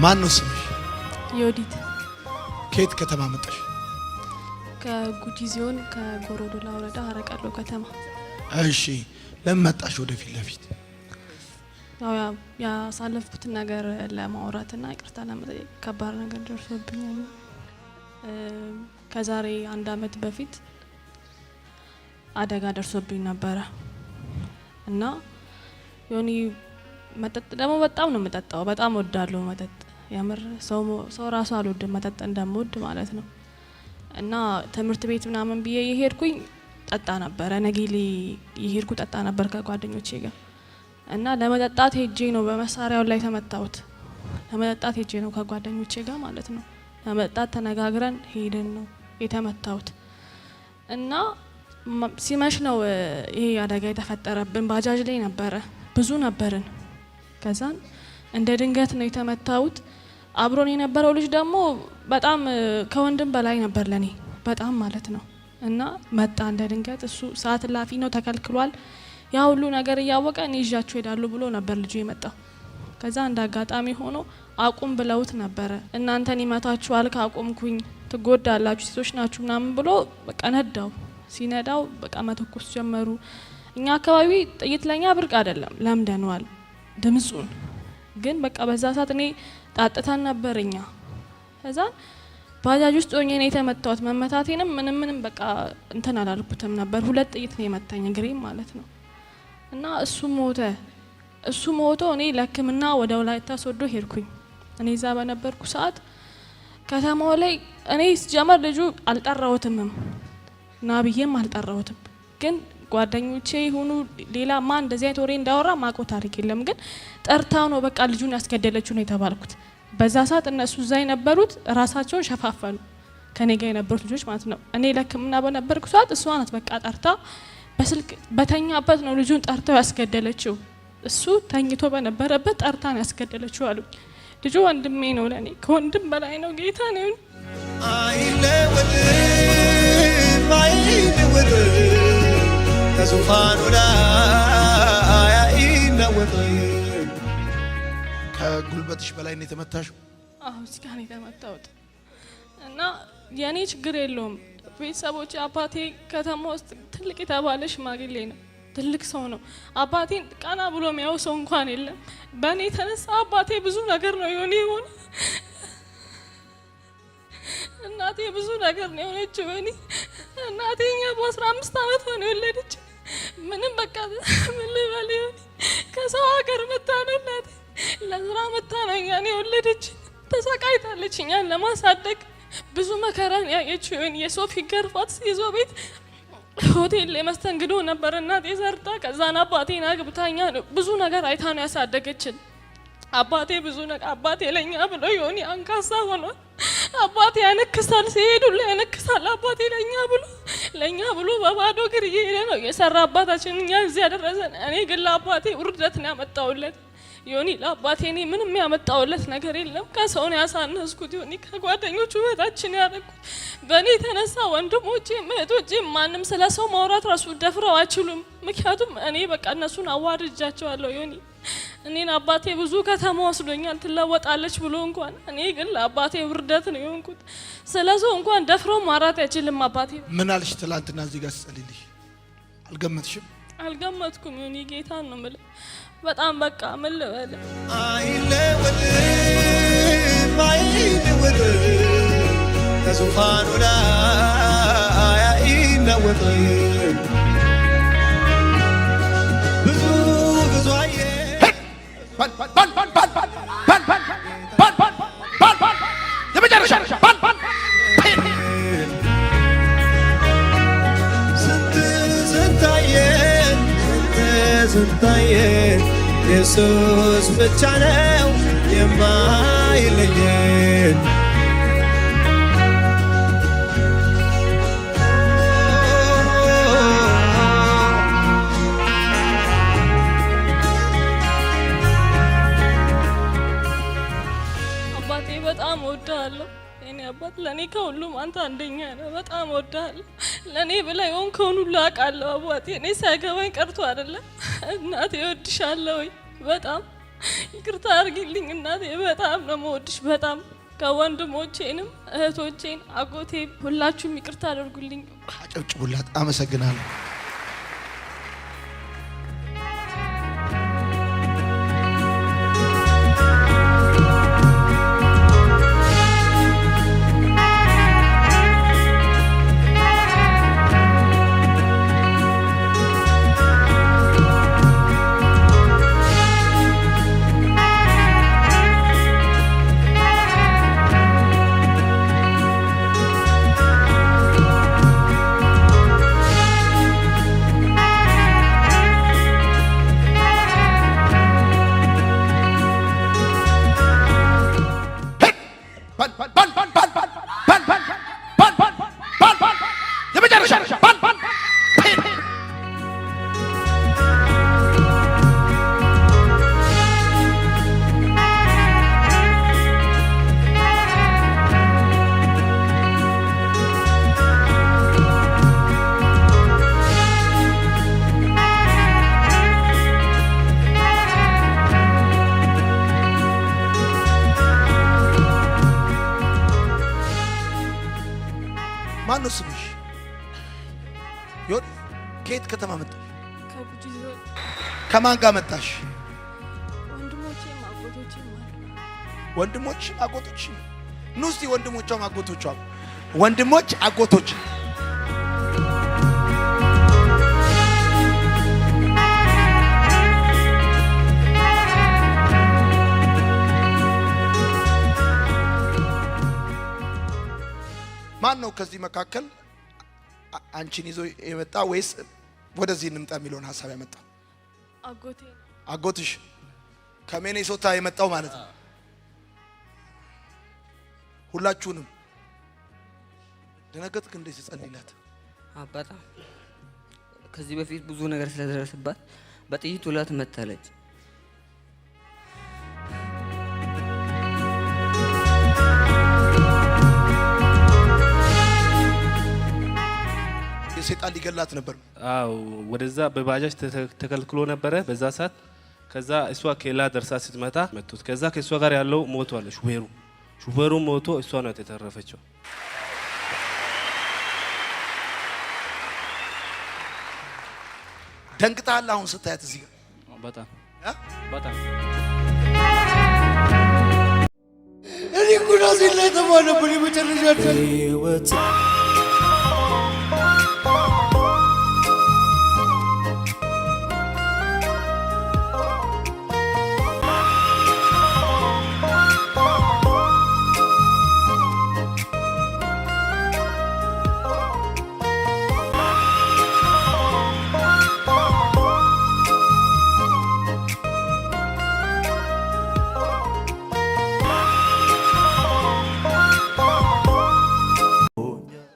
ማን ነው ስምሽ? ዮዲት። ከየት ከተማ መጣሽ? ከጉጂ ዞን ከጎሮዶላ ወረዳ ሀረቀሎ ከተማ። እሺ ለምን መጣሽ ወደፊት ለፊት? ያሳለፍኩት ነገር ለማውራትና ይቅርታ ለመጠየቅ ከባድ ነገር ደርሶብኛል። ከዛሬ 1 አመት በፊት አደጋ ደርሶብኝ ነበረ እና ዮኒ መጠጥ ደግሞ በጣም ነው የምጠጣው። በጣም ወዳለሁ መጠጥ። ያምር ሰው ራሱ አልወድም መጠጥ እንደምወድ ማለት ነው። እና ትምህርት ቤት ምናምን ብዬ የሄድኩኝ ጠጣ ነበር። ነጊሊ የሄድኩ ጠጣ ነበር ከጓደኞቼ ጋር እና ለመጠጣት ሄጄ ነው በመሳሪያው ላይ ተመታሁት። ለመጠጣት ሄጄ ነው ከጓደኞቼ ጋር ማለት ነው። ለመጠጣት ተነጋግረን ሄደን ነው የተመታሁት። እና ሲመሽ ነው ይሄ አደጋ የተፈጠረብን። ባጃጅ ላይ ነበረ፣ ብዙ ነበርን። ከዛን እንደ ድንገት ነው የተመታሁት። አብሮን የነበረው ልጅ ደግሞ በጣም ከወንድም በላይ ነበር ለኔ በጣም ማለት ነው። እና መጣ እንደ ድንገት። እሱ ሰዓት ላፊ ነው ተከልክሏል። ያ ሁሉ ነገር እያወቀ እኔ ይዣችሁ ሄዳለሁ ብሎ ነበር ልጁ የመጣው። ከዛ እንደ አጋጣሚ ሆኖ አቁም ብለውት ነበረ። እናንተን ይመታችኋል ካቆምኩኝ ትጎዳላችሁ ሴቶች ናችሁ ምናምን ብሎ በቃ ነዳው። ሲነዳው በቃ መተኮስ ጀመሩ። እኛ አካባቢ ጥይት ለኛ ብርቅ አይደለም ለምደነዋል ድምጹን። ግን በቃ በዛ ሰዓት እኔ ጣጥተን ነበርኛ። ከዛ ባጃጅ ውስጥ ሆኜ ነው የተመታሁት። መመታቴንም ምንም በቃ እንትን አላልኩትም ነበር። 2 ጥይት ነው የመታኝ እግሬም ማለት ነው። እና እሱ ሞቶ እኔ ለሕክምና ወደ ወላይታ ሶዶ ሄድኩኝ። እኔ እዛ በነበርኩ ሰዓት ከተማው ላይ እኔ ሲጀመር ልጁ አልጠራሁትምም ና ብዬም አልጠራሁትም። ግን ጓደኞቼ ሆኑ ሌላ ማን እንደዚህ አይነት ወሬ እንዳወራ ማቆ ታሪክ የለም። ግን ጠርታው ነው በቃ ልጁን ያስገደለችው ነው የተባልኩት። በዛ ሰዓት እነሱ እዛ የነበሩት ራሳቸውን ሸፋፈኑ ከኔ ጋር የነበሩት ልጆች ማለት ነው። እኔ ለሕክምና በነበርኩ ሰዓት እሷ ናት በቃ ጠርታ በስልክ በተኛበት ነው ልጁን ጠርታው ያስገደለችው። እሱ ተኝቶ በነበረበት ጠርታ ነው ያስገደለችው አሉኝ። ልጁ ወንድሜ ነው ለኔ ከወንድም በላይ ነው። ጌታ ነው ከዙፋኑ ላይ አይናወጥ። ከጉልበትሽ በላይ ነው የተመታሽው? አዎ እዚህ ጋር ነው የተመታሁት። እና የኔ ችግር የለውም። ቤተሰቦቼ አባቴ ከተማ ውስጥ ትልቅ የተባለ ሽማግሌ ነው፣ ትልቅ ሰው ነው። አባቴን ቀና ብሎ የሚያው ሰው እንኳን የለም። በእኔ የተነሳ አባቴ ብዙ ነገር ነው የሆነ እናቴ ብዙ ነገር ነው የሆነችው። እኔ እናቴ በ15 አመት ሆነ የወለደች። ምንም በቃ ምን ልበል ይሁን ከሰው ሀገር መጣ ነው እናቴ ለስራ መጣ ነው እኛን የወለደች። ተሰቃይታለች እኛን ለማሳደግ ብዙ መከራን ያየችው። የሶፊ ገርፋት ይዞ ቤት ሆቴል ላይ መስተንግዶ ነበር እናቴ ሰርታ። ከዛን አባቴን አግብታኛ ነው ብዙ ነገር አይታ ነው ያሳደገችን። አባቴ ብዙ ነገር አባቴ ለኛ ብሎ ይሆን አንካሳ ሆኗል። አባቴ ያነክሳል፣ ሲሄዱ ላይ ያነክሳል። አባቴ ለኛ ብሎ በባዶ እግር እየሄደ ነው የሰራ አባታችን እኛ እዚህ ያደረሰን። እኔ ግን ለአባቴ ውርደት ነው ያመጣውለት። ዮኒ ለአባቴ እኔ ምንም ያመጣውለት ነገር የለም። ከሰው ነው ያሳነስኩት። ዮኒ ከጓደኞቹ በታችን ያደረኩት። በእኔ የተነሳ ወንድሞቼ እህቶቼ ማንም ስለሰው ማውራት ራሱ ደፍረው አይችሉም። ምክንያቱም እኔ በቃ እነሱን አዋርጃቸዋለሁ። ዮኒ እኔን አባቴ ብዙ ከተማ ወስዶኛል ትለወጣለች ብሎ እንኳን እኔ ግን ለአባቴ ውርደት ነው የሆንኩት። ስለዚህ እንኳን ደፍረው ማውራት አይችልም አባቴ። ምን አልሽ ትላንትና እዚህ ጋር ስጸልይልሽ? አልገመትሽም? አልገመትኩም ዮኒ ጌታን ነው የምልህ። በጣም በቃ ምን ልበል አይለወጥ ከዙፋኑ ላይ አይናወጥ። ብዙ አየ የመጨረሻ ስንታየን ኢየሱስ ብቻ ነው የማይለየን። አባቴ በጣም እወድሃለሁ። የኔ አባት ለኔ ከሁሉም አንተ አንደኛ ነህ። በጣም እወድሃለሁ። ለኔ ብለህ የሆንከውን ሁሉ አውቃለሁ አባቴ። እኔ ሳይገባኝ ቀርቶ አይደለም። እናቴ እወድሻለሁ በጣም ይቅርታ አድርጊልኝ እናቴ። በጣም ነው የምወድሽ። በጣም ከወንድሞቼንም እህቶቼን አጎቴ ሁላችሁም ይቅርታ አድርጉልኝ። አጨብጭቡላት። አመሰግናለሁ። ማነው ስምሽ? ዮድ ከየት ከተማ መጣሽ? ከቡጂ። ከማን ጋር መጣሽ? ወንድሞቼም አጎቶቼም አሉ። ወንድሞችም አጎቶችም? ኑ እስቲ ወንድሞቿም አጎቶቿም። ወንድሞች አጎቶች ማን ነው ከዚህ መካከል አንቺን ይዞ የመጣ ወይስ ወደዚህ እንምጣ የሚለውን ሐሳብ ያመጣ? አጎቴ። አጎትሽ ከሚኔሶታ የመጣው ማለት ነው። ሁላችሁንም ደነገጥክ እንዴ ሲጸልይላት? በጣም ከዚህ በፊት ብዙ ነገር ስለደረሰባት በጥይት ሁለት መታለች። ሰይጣን ሊገላት ነበር። አዎ ወደዛ በባጃጅ ተከልክሎ ነበረ በዛ ሰዓት። ከዛ እሷ ኬላ ደርሳ ስትመታ መቱት። ከዛ ከእሷ ጋር ያለው ሞቷል። ሹፌሩ ሞቶ እሷ ናት የተረፈችው። ደንግጣል አሁን ስታያት እዚህ ጋር? በጣም በጣም እኔ ጉዳ ሲል ላይ ተማነብኝ የመጨረሻችን ህይወት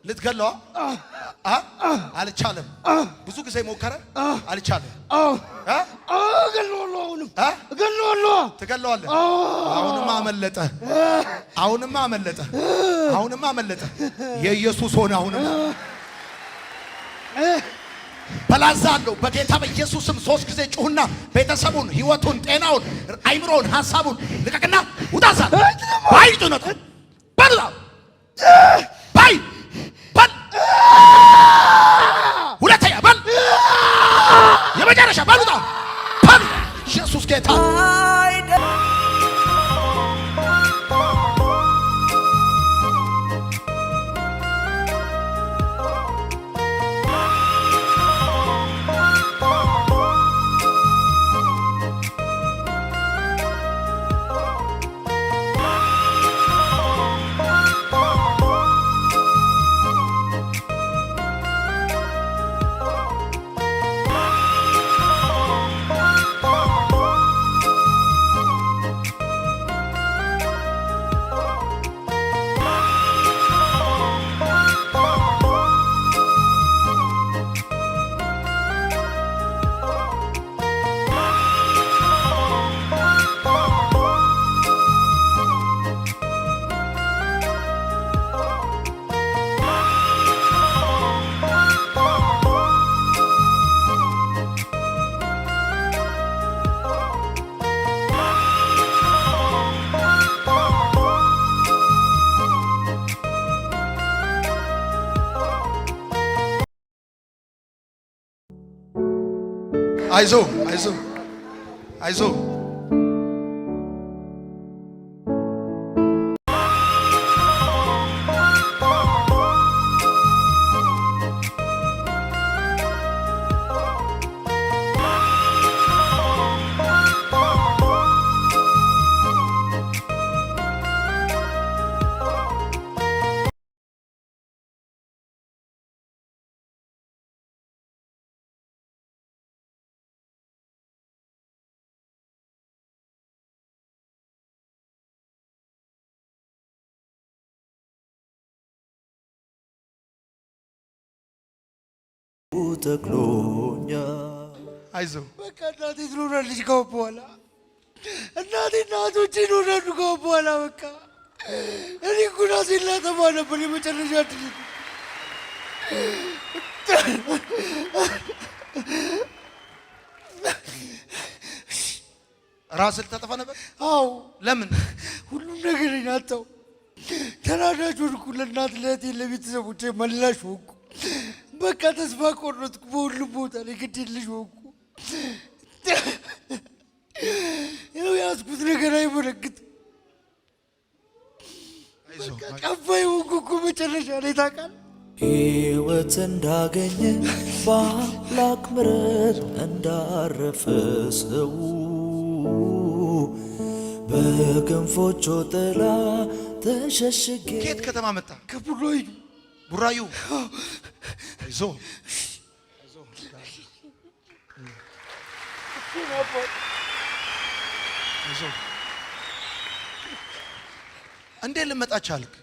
ልትገለዋ አልቻለም። ብዙ ጊዜ ሞከረ፣ አልቻለም። ትገለዋለህ። አሁንማ አመለጠ። የኢየሱስ ሆነ። በላዛለሁ በጌታ በኢየሱስም 3 ጊዜ ጩህና ቤተሰቡን፣ ህይወቱን፣ ጤናውን፣ አይምሮውን፣ ሐሳቡን ልቀቅና ውጣሳ ባይጡ ነው ባላ ባይ ባል ሁለተኛ ባል የመጨረሻ ባል ውጣ ባል ኢየሱስ ጌታ አይዞ አይዞ አይዞ ተክሎኛ አይዞ በቃ እናቴ ትኖራለች ከአሁን በኋላ እናቴ እናቶቼ ይኖራሉ ከአሁን በኋላ በቃ እኔ እኮ ራሴን ላጠፋ ነበር የመጨረሻ ድል ራስህ ልታጠፋ ነበር? አዎ ለምን? ሁሉም ነገር አጣሁ ተናዳጅ ሆንኩ ለእናት ለእህቴ ለቤተሰቦቼ መላሽ ሆንኩ በቃ ተስፋ ቆረጥኩ በሁሉም ቦታ ላይ ግድ የለሽ ሆንኩ ያው ያዝኩት ነገር አይመለክትም በቃ ጠፋኝ ሆንኩ እኮ መጨረሻ ላይ ታውቃለህ ሕይወት እንዳገኘ በአምላክ ምሕረት እንዳረፈ ሰው በክንፎቹ ጥላ ተሸሽጌ ከየት ከተማ መጣ? ከቡራዩ ቡራዩ አይዞ አይዞ እንዴት ልመጣ ቻልክ?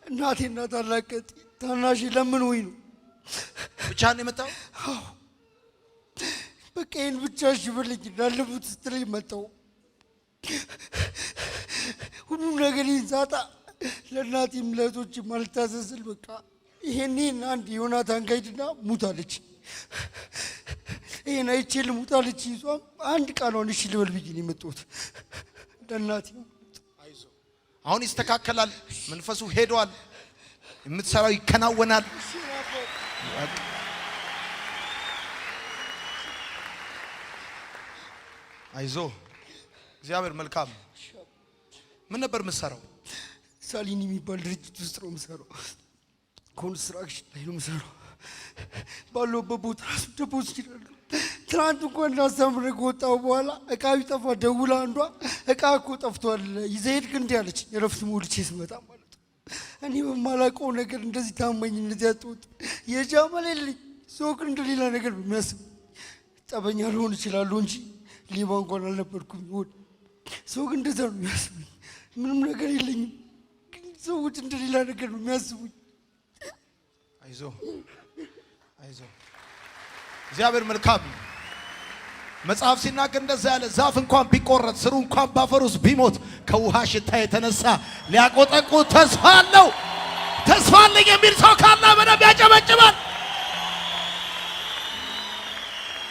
እናቴና ታላቅ ታናሽ ለምን ወይ ነው ብቻህን የመጣው? በቃ ይሄን ብቻ እሺ በለኝ እንዳለፉት ስትለኝ መጣሁ ሁሉም ነገር ይንሳታ ለእናቴም ለእህቶቼም አልታዘዝል በቃ ይሄንን አንድ ዮናታን ጋይድና ሙታለች ይሄን አይቼ ልሙታለች ይዟም አንድ ቃሏን እሺ ልበል ብዬ ነው የመጣሁት ለእናቴ አይዞ አሁን ይስተካከላል መንፈሱ ሄዷል የምትሰራው ይከናወናል አይዞ እግዚአብሔር መልካም ምን ነበር የምትሰራው? ሳሊኒ የሚባል ድርጅት ውስጥ ነው የምሰራው ኮንስትራክሽን ላይ ነው የምሰራው ባለሁበት ቦታ ራሱ ደቦስ ይችላሉ ትናንት እንኳን እንዳስተምር ከወጣሁ በኋላ እቃ ቢጠፋ ደውላ አንዷ እቃ እኮ ጠፍቷል ይዘህ ሄድክ እንዲህ አለች የረፍት ሞልቼ ስመጣ ማለት ነው እኔ በማላውቀው ነገር እንደዚህ ታማኝነት ያጣሁት የጃመል የለኝ ሰው ግን እንደሌላ ነገር በሚያስብ ጠበኛ ልሆን እችላለሁ እንጂ ሌባ እንኳን አልነበርኩም ይሆን ሰው ግን እንደዛ ነው የሚያስቡኝ ምንም ነገር የለኝም ግን ሰዎች እንደሌላ ነገር ነው የሚያስቡኝ አይዞ አይዞ እግዚአብሔር መልካም መጽሐፍ ሲናገር እንደዛ ያለ ዛፍ እንኳን ቢቆረጥ ስሩ እንኳን ባፈር ውስጥ ቢሞት ከውሃ ሽታ የተነሳ ሊያቆጠቁ ተስፋ አለኝ የሚል ሰው ካለ በደንብ ያጨበጭባል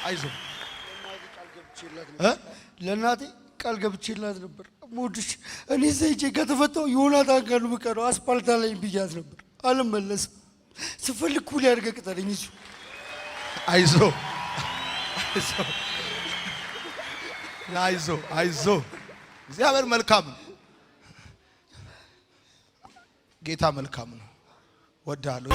አይዞ ለእናቴ ቃል ገብቼላት ነበር ሞድሽ እኔ ዘይቼ ከተፈታው ዮናታን ጋር ነው የምቀረው አስፓልታ ላይ ብያት ነበር አልመለስም ስፈልግ ኩል ያድርገህ ቅጠለኝ እሱ አይዞ አይዞ አይዞ እግዚአብሔር መልካም ነው ጌታ መልካም ነው ወዳለሁ